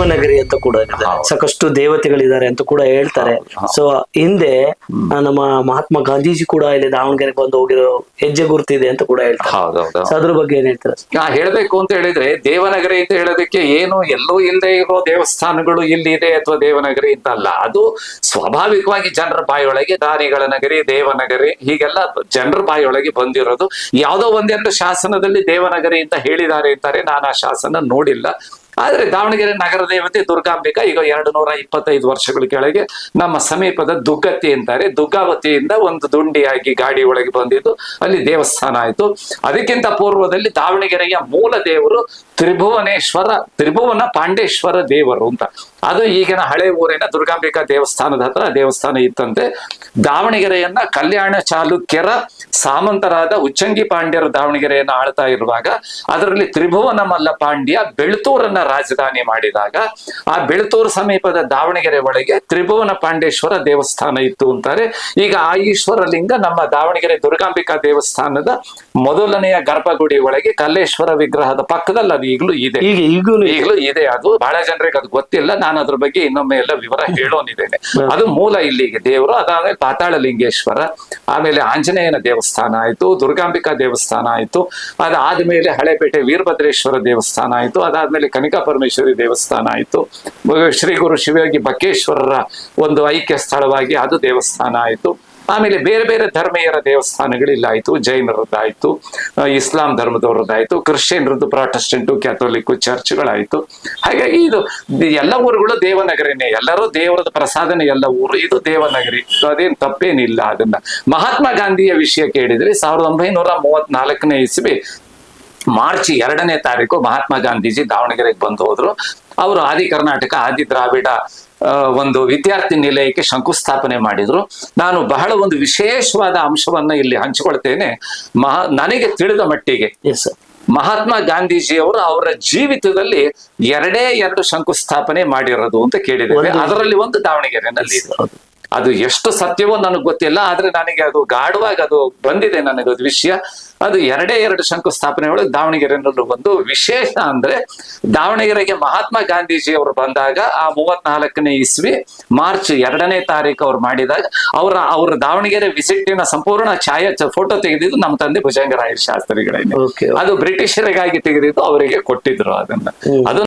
ದೇವನಗರಿ ಅಂತ ಕೂಡ ಇದೆ, ಸಾಕಷ್ಟು ದೇವತೆಗಳಿದ್ದಾರೆ ಅಂತ ಕೂಡ ಹೇಳ್ತಾರೆ. ಸೊ ಹಿಂದೆ ನಮ್ಮ ಮಹಾತ್ಮ ಗಾಂಧೀಜಿ ಕೂಡ ಇಲ್ಲಿ ದಾವಣಗೆರೆಗೆ ಬಂದು ಹೋಗಿರೋ ಹೆಜ್ಜೆ ಗುರುತಿದೆ ಅಂತ ಕೂಡ ಹೇಳ್ತಾರೆ. ಸೊ ಅದ್ರ ಬಗ್ಗೆ ಏನ್ ಹೇಳ್ತಾರೆ? ಹೇಳ್ಬೇಕು ಅಂತ ಹೇಳಿದ್ರೆ ದೇವನಗರಿ ಅಂತ ಹೇಳೋದಕ್ಕೆ ಏನು ಎಲ್ಲೂ ಇಲ್ಲದೆ ಇರೋ ದೇವಸ್ಥಾನಗಳು ಇಲ್ಲಿ ಇದೆ ಅಥವಾ ದೇವನಗರಿ ಅಂತ ಅಲ್ಲ. ಅದು ಸ್ವಾಭಾವಿಕವಾಗಿ ಜನರ ಬಾಯೊಳಗೆ ದಾನಿಗಳ ನಗರಿ, ದೇವನಗರಿ ಹೀಗೆಲ್ಲ ಜನರ ಬಾಯೊಳಗೆ ಬಂದಿರೋದು. ಯಾವುದೋ ಒಂದೆರಡು ಶಾಸನದಲ್ಲಿ ದೇವನಗರಿ ಅಂತ ಹೇಳಿದ್ದಾರೆ ಅಂತಾರೆ, ನಾನು ಆ ಶಾಸನ ನೋಡಿಲ್ಲ. ಆದ್ರೆ ದಾವಣಗೆರೆ ನಗರ ದೇವತೆ ದುರ್ಗಾಂಬಿಕಾ ಈಗ 225 ವರ್ಷಗಳ ಕೆಳಗೆ ನಮ್ಮ ಸಮೀಪದ ದುಗ್ಗತ್ತಿ ಅಂತಾರೆ, ದುಗ್ಗಾವತಿಯಿಂದ ಒಂದು ದುಂಡಿಯಾಗಿ ಗಾಡಿ ಒಳಗೆ ಬಂದಿದ್ದು ಅಲ್ಲಿ ದೇವಸ್ಥಾನ ಆಯ್ತು. ಅದಕ್ಕಿಂತ ಪೂರ್ವದಲ್ಲಿ ದಾವಣಗೆರೆಯ ಮೂಲ ದೇವರು ತ್ರಿಭುವನ ಪಾಂಡೇಶ್ವರ ದೇವರು ಅಂತ. ಅದು ಈಗಿನ ಹಳೆ ಊರಿನ ದುರ್ಗಾಂಬಿಕಾ ದೇವಸ್ಥಾನದ ಹತ್ರ ದೇವಸ್ಥಾನ ಇತ್ತಂತೆ. ದಾವಣಗೆರೆಯನ್ನ ಕಲ್ಯಾಣ ಚಾಲುಕ್ಯರ ಸಾಮಂತರಾದ ಉಚ್ಚಂಗಿ ಪಾಂಡ್ಯರು ದಾವಣಗೆರೆಯನ್ನ ಆಳ್ತಾ ಇರುವಾಗ ಅದರಲ್ಲಿ ತ್ರಿಭುವನ ಮಲ್ಲ ಪಾಂಡ್ಯ ಬೆಳ್ತೂರನ್ನ ರಾಜಧಾನಿ ಮಾಡಿದಾಗ ಆ ಬೆಳ್ತೂರು ಸಮೀಪದ ದಾವಣಗೆರೆ ಒಳಗೆ ತ್ರಿಭುವನ ಪಾಂಡೇಶ್ವರ ದೇವಸ್ಥಾನ ಇತ್ತು ಅಂತಾರೆ. ಈಗ ಆ ಈಶ್ವರ ಲಿಂಗ ನಮ್ಮ ದಾವಣಗೆರೆ ದುರ್ಗಾಂಬಿಕಾ ದೇವಸ್ಥಾನದ ಮೊದಲನೆಯ ಗರ್ಭಗುಡಿ ಒಳಗೆ ಕಲ್ಲೇಶ್ವರ ವಿಗ್ರಹದ ಪಕ್ಕದಲ್ಲಿ ಅದು ಈಗಲೂ ಇದೆ. ಈಗಲೂ ಇದೆ. ಅದು ಬಹಳ ಜನರಿಗೆ ಅದು ಗೊತ್ತಿಲ್ಲ. ನಾನು ಅದ್ರ ಬಗ್ಗೆ ಇನ್ನೊಮ್ಮೆ ಎಲ್ಲ ವಿವರ ಹೇಳೋನಿದ್ದೇನೆ. ಅದು ಮೂಲ ಇಲ್ಲಿಗೆ ದೇವರು. ಅದಾದ್ಮೇಲೆ ಪಾತಾಳ ಲಿಂಗೇಶ್ವರ, ಆಮೇಲೆ ಆಂಜನೇಯನ ದೇವಸ್ಥಾನ ಆಯ್ತು, ದುರ್ಗಾಂಬಿಕಾ ದೇವಸ್ಥಾನ ಆಯ್ತು, ಅದಾದ್ಮೇಲೆ ಹಳೆಪೇಟೆ ವೀರಭದ್ರೇಶ್ವರ ದೇವಸ್ಥಾನ ಆಯ್ತು, ಅದಾದ್ಮೇಲೆ ಕನಿಕಾ ಪರಮೇಶ್ವರಿ ದೇವಸ್ಥಾನ ಆಯ್ತು, ಶ್ರೀ ಗುರು ಶಿವಯೋಗಿ ಬಕ್ಕೇಶ್ವರರ ಒಂದು ಐಕ್ಯ ಸ್ಥಳವಾಗಿ ಅದು ದೇವಸ್ಥಾನ ಆಯ್ತು. ಆಮೇಲೆ ಬೇರೆ ಬೇರೆ ಧರ್ಮೀಯರ ದೇವಸ್ಥಾನಗಳಿಲ್ಲಾಯ್ತು, ಜೈನರದ್ದಾಯ್ತು, ಇಸ್ಲಾಂ ಧರ್ಮದವರದ್ದಾಯ್ತು, ಕ್ರಿಶ್ಚಿಯನ್ರದ್ದು, ಪ್ರಾಟೆಸ್ಟೆಂಟು, ಕ್ಯಾಥೋಲಿಕ್ ಚರ್ಚ್ಗಳಾಯ್ತು. ಹಾಗಾಗಿ ಇದು ಎಲ್ಲ ಊರುಗಳು ದೇವನಗರಿನೇ, ಎಲ್ಲರೂ ದೇವರದ ಪ್ರಸಾದನೆ ಎಲ್ಲ ಊರು, ಇದು ದೇವನಗರಿ. ಅದೇನು ತಪ್ಪೇನಿಲ್ಲ. ಅದನ್ನ ಮಹಾತ್ಮ ಗಾಂಧಿಯ ವಿಷಯ ಕೇಳಿದ್ರೆ 1934ನೇ ಇಸ್ವಿ ಮಾರ್ಚ್ 2ನೇ ತಾರೀಕು ಮಹಾತ್ಮ ಗಾಂಧೀಜಿ ದಾವಣಗೆರೆಗೆ ಬಂದು ಹೋದ್ರು. ಅವರು ಆದಿ ಕರ್ನಾಟಕ ಆದಿ ದ್ರಾವಿಡ ಒಂದು ವಿದ್ಯಾರ್ಥಿ ನಿಲಯಕ್ಕೆ ಶಂಕುಸ್ಥಾಪನೆ ಮಾಡಿದ್ರು. ನಾನು ಬಹಳ ಒಂದು ವಿಶೇಷವಾದ ಅಂಶವನ್ನ ಇಲ್ಲಿ ಹಂಚಿಕೊಳ್ತೇನೆ. ನನಗೆ ತಿಳಿದ ಮಟ್ಟಿಗೆ ಮಹಾತ್ಮ ಗಾಂಧೀಜಿಯವರು ಅವರ ಜೀವಿತದಲ್ಲಿ 2 ಶಂಕುಸ್ಥಾಪನೆ ಮಾಡಿರೋದು ಅಂತ ಕೇಳಿದ್ದೇವೆ. ಅದರಲ್ಲಿ ಒಂದು ದಾವಣಗೆರೆನಲ್ಲಿ ಇದೆ. ಅದು ಎಷ್ಟು ಸತ್ಯವೋ ನನಗೆ ಗೊತ್ತಿಲ್ಲ, ಆದ್ರೆ ನನಗೆ ಅದು ಗಾಢವಾಗಿ ಅದು ಬಂದಿದೆ ನನಗದು ವಿಷಯ. ಅದು 2 ಶಂಕುಸ್ಥಾಪನೆ ಒಳಗೆ ದಾವಣಗೆರೆನಲ್ಲೂ ಒಂದು ವಿಶೇಷ ಅಂದ್ರೆ ದಾವಣಗೆರೆಗೆ ಮಹಾತ್ಮ ಗಾಂಧೀಜಿ ಅವರು ಬಂದಾಗ ಆ 34ನೇ ಇಸ್ವಿ ಮಾರ್ಚ್ 2ನೇ ತಾರೀಕು ಅವ್ರು ಮಾಡಿದಾಗ ಅವರ ದಾವಣಗೆರೆ ವಿಸಿಟಿನ ಸಂಪೂರ್ಣ ಫೋಟೋ ತೆಗೆದಿದ್ದು ನಮ್ಮ ತಂದೆ ಭುಜಂಗರಾಯ ಶಾಸ್ತ್ರಿಗಳೇನೆ. ಅದು ಬ್ರಿಟಿಷರಿಗಾಗಿ ತೆಗೆದಿದ್ದು ಅವರಿಗೆ ಕೊಟ್ಟಿದ್ರು ಅದನ್ನ. ಅದು